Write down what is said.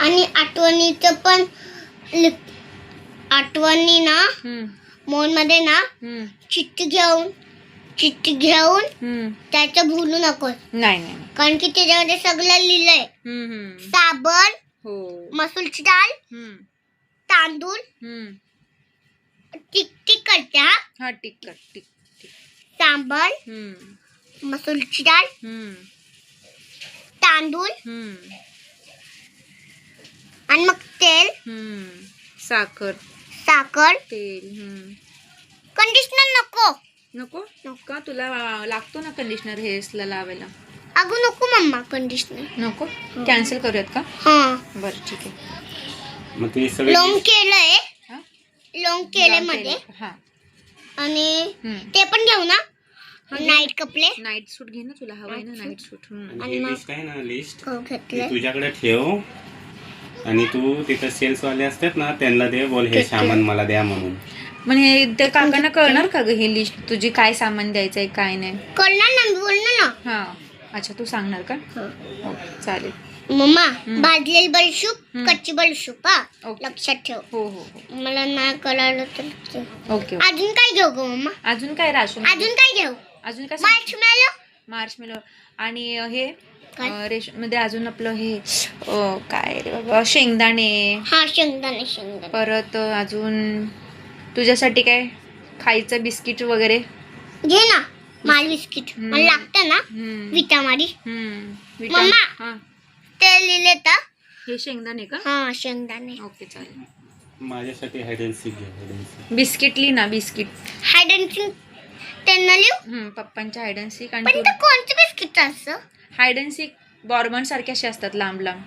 आणि आठवणीचं पण आठवणी ना मोन मध्ये ना चिठ्ठी घेऊन त्याचं भूलू नको. नाही नाही कारण की त्याच्यामध्ये सगळं लिहिलंय. साबण, मसूरची डाळ, तांदूळ, टिक करते. हा टिक कर टिक. साबण, मसूरची डाळ, तांदूळ आणि मग तेल, साखर, तेल. कंडिशनर नको. नको का? तुला लागतो ना कंडिशनर हेअर्सला लावायला? अगं नको मम्मा कंडिशनर. नको. कॅन्सल करूयात का? बरं ठीक आहे. मग ते सगळे लॉंग केले मध्ये. आणि ते पण घेऊ ना. नाईट कपडे, नाईट सूट घे ना, तुला हवाय ना नाईट सूट. आणि लिस्ट आहे ना, लिस्ट घेतले. तुझ्याकडे ठेव आणि तू तिथं सेल्स वाले असतात ना त्यांना दे, बोल हे सामान मला द्या म्हणून. म्हणजे त्या काकांना कळणार का ग ही लिस्ट तुझी, काय सामान द्यायचंय काय नाही? कळणार ना, बोलणार ना. हा अच्छा, तू सांगणार का? चालेल. मम्मा भाजलेली बडीशूप, कच्ची बडीशूप लक्षात ठेव. हो. मला नाही कळालं तर. ओके. अजून काय घेऊ ग मम्मा? अजून काय राशन? अजून काय घेऊ? अजून काय? मार्शमेलो आणि हे रेशन मध्ये अजून आपलं हे काय रे बाबा, शेंगदाणे. शेंगदाणे. परत अजून तुझ्यासाठी काय खायचं, बिस्किट वगैरे घे ना. माल बिस्किट मला लागतं ना. विटामारी. मम्मा ते लिहिले तर हे शेंगदाणे का? शेंगदाणे. ओके चालेल. माझ्यासाठी हाईड अँड सीक घे. बिस्किट लिही ना, बिस्किट. हाईड अँड सीक त्यांना लिहू. पप्पांच्या हाईड अँड सीक. आणि कोणतं बिस्किट असतं? हाईड अँड सीक बॉर्बन सारखे असे असतात, लांब लांब.